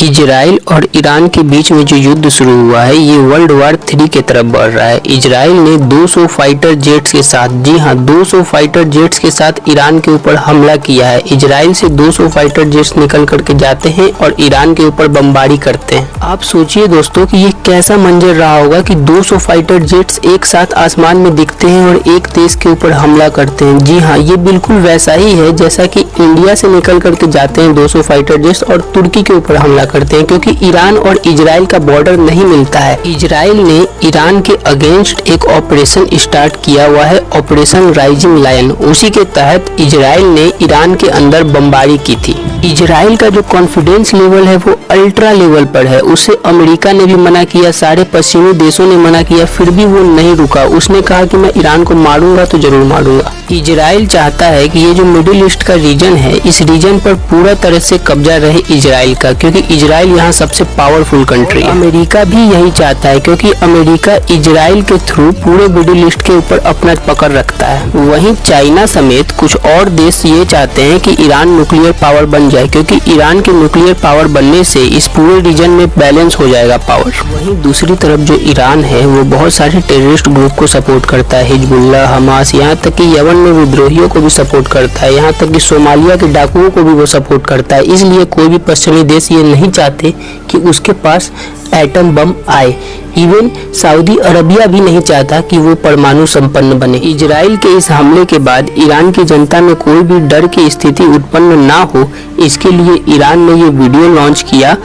Israel और Iran के बीच में जो युद्ध शुरू हुआ है ये वर्ल्ड वार 3 की तरफ बढ़ रहा है। इजराइल ने 200 फाइटर जेट्स के साथ, जी हां 200 फाइटर जेट्स के साथ ईरान के ऊपर हमला किया है। इजराइल से 200 फाइटर जेट्स निकल करके जाते हैं और ईरान के ऊपर बमबारी करते हैं। आप सोचिए दोस्तों कि ये कैसा मंजर रहा होगा कि 200 फाइटर जेट्स एक साथ आसमान में दिखते हैं और एक देश के ऊपर हमला करते हैं। जी हाँ, ये बिल्कुल वैसा ही है जैसा कि इंडिया से निकल करके जाते हैं 200 फाइटर जेट्स और तुर्की के ऊपर हमला करते हैं, क्योंकि ईरान और इजराइल का बॉर्डर नहीं मिलता है। इजराइल ने ईरान के अगेंस्ट एक ऑपरेशन स्टार्ट किया हुआ है, ऑपरेशन राइजिंग लायन। उसी के तहत इजराइल ने ईरान के अंदर बमबारी की थी। इजराइल का जो कॉन्फिडेंस लेवल है वो अल्ट्रा लेवल पर है। उसे अमेरिका ने भी मना किया, सारे पश्चिमी देशों ने मना किया, फिर भी वो नहीं रुका। उसने कहा कि मैं ईरान को मारूंगा तो जरूर मारूंगा। इजराइल चाहता है कि ये जो मिडिल ईस्ट का रीजन है, इस रीजन पर पूरा तरह से कब्जा रहे इजराइल का, क्योंकि इजराइल यहाँ सबसे पावरफुल कंट्री है। अमेरिका भी यही चाहता है, क्योंकि अमेरिका इजराइल के थ्रू पूरे मिडिल ईस्ट के ऊपर अपना पकड़ रखता है। वहीं चाइना समेत कुछ और देश ये चाहते हैं कि ईरान न्यूक्लियर पावर बन जाए, क्योंकि ईरान के न्यूक्लियर पावर बनने से इस पूरे रीजन में बैलेंस हो जाएगा पावर। वहीं दूसरी तरफ जो ईरान है वो बहुत सारे टेररिस्ट ग्रुप को सपोर्ट करता है, हिजबुल्लाह, हमास, यहाँ तक कि यमन में विद्रोहियों को भी सपोर्ट करता है, यहाँ तक कि सोमालिया के डाकुओं को भी वो सपोर्ट करता है। इसलिए कोई भी पश्चिमी देश ये नहीं चाहते कि उसके पास एटम बम आए। इवन सऊदी अरबिया भी नहीं चाहता कि वो परमाणु संपन्न बने। इजराइल के इस हमले के बाद ईरान की जनता में कोई भी डर की स्थिति उत्पन्न ना हो, इसके लिए ईरान ने ये वीडियो लॉन्च किया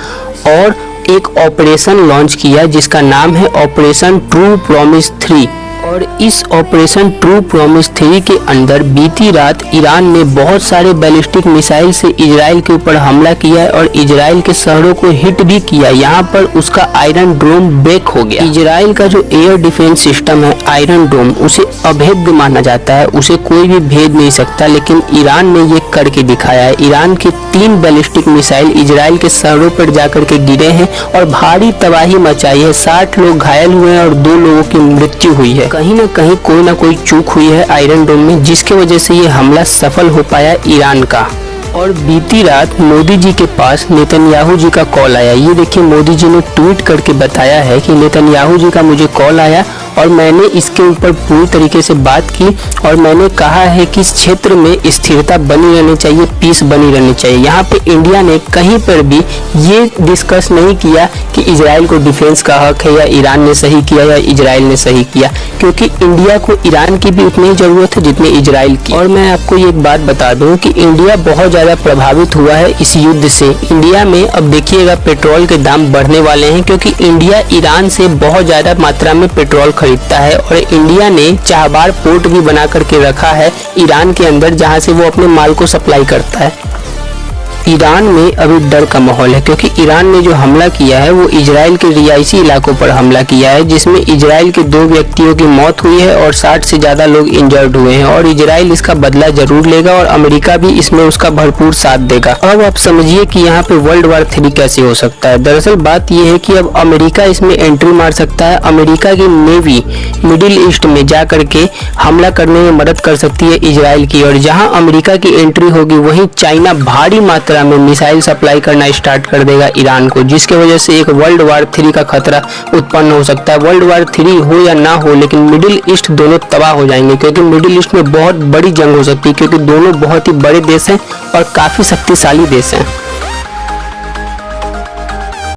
और एक ऑपरेशन लॉन्च किया जिसका नाम है ऑपरेशन ट्रू प्रॉमिस 3। और इस ऑपरेशन ट्रू प्रॉमिस 3 के अंदर बीती रात ईरान ने बहुत सारे बैलिस्टिक मिसाइल से इजराइल के ऊपर हमला किया है और इजराइल के शहरों को हिट भी किया। यहाँ पर उसका आयरन डोम ब्रेक हो गया। इजराइल का जो एयर डिफेंस सिस्टम है आयरन डोम, उसे अभेद्य माना जाता है, उसे कोई भी भेद नहीं सकता, लेकिन ईरान ने ये करके दिखाया है। ईरान के 3 बैलिस्टिक मिसाइल इजराइल के शहरों पर जाकर के गिरे हैं और भारी तबाही मचाई है। 60 लोग घायल हुए हैं और 2 लोगों की मृत्यु हुई है। कहीं ना कोई चूक हुई है आयरन डोम में, जिसके वजह से ये हमला सफल हो पाया ईरान का। और बीती रात मोदी जी के पास नेतन्याहू जी का कॉल आया। ये देखिए, मोदी जी ने ट्वीट करके बताया है कि नेतन्याहू जी का मुझे कॉल आया और मैंने इसके ऊपर पूरी तरीके से बात की और मैंने कहा है कि इस क्षेत्र में स्थिरता बनी रहनी चाहिए, पीस बनी रहनी चाहिए। यहाँ पे इंडिया ने कहीं पर भी ये डिस्कस नहीं किया कि इजराइल को डिफेंस का हक है या ईरान ने सही किया या इजराइल ने सही किया, क्योंकि इंडिया को ईरान की भी उतनी जरूरत है जितनी इजराइल की। और मैं आपको एक बात बता दूं कि इंडिया बहुत ज्यादा प्रभावित हुआ है इस युद्ध से। इंडिया में अब देखिएगा पेट्रोल के दाम बढ़ने वाले हैं, क्योंकि इंडिया ईरान से बहुत ज्यादा मात्रा में पेट्रोल खरीदता है और इंडिया ने चाहबार पोर्ट भी बना करके रखा है ईरान के अंदर, जहां से वो अपने माल को सप्लाई करता है। ईरान में अभी डर का माहौल है, क्योंकि ईरान ने जो हमला किया है वो इजराइल के रिहायशी इलाकों पर हमला किया है, जिसमें इजराइल के 2 व्यक्तियों की मौत हुई है और 60 से ज्यादा लोग इंजर्ड हुए हैं। और इजराइल इसका बदला जरूर लेगा और अमेरिका भी इसमें उसका भरपूर साथ देगा। अब आप समझिए कि यहाँ पे वर्ल्ड वार 3 कैसे हो सकता है। दरअसल बात यह है कि अब अमेरिका इसमें एंट्री मार सकता है। अमेरिका की नेवी मिडिल ईस्ट में जा करके हमला करने में मदद कर सकती है इजराइल की, और जहाँ अमेरिका की एंट्री होगी वहीं चाइना भारी मात्रा में मिसाइल सप्लाई करना स्टार्ट कर देगा ईरान को, जिसके वजह से एक वर्ल्ड वार 3 का खतरा उत्पन्न हो सकता है। वर्ल्ड वार 3 हो या ना हो, लेकिन मिडिल ईस्ट दोनों तबाह हो जाएंगे, क्योंकि मिडिल ईस्ट में बहुत बड़ी जंग हो सकती है, क्योंकि दोनों बहुत ही बड़े देश हैं और काफी शक्तिशाली देश हैं।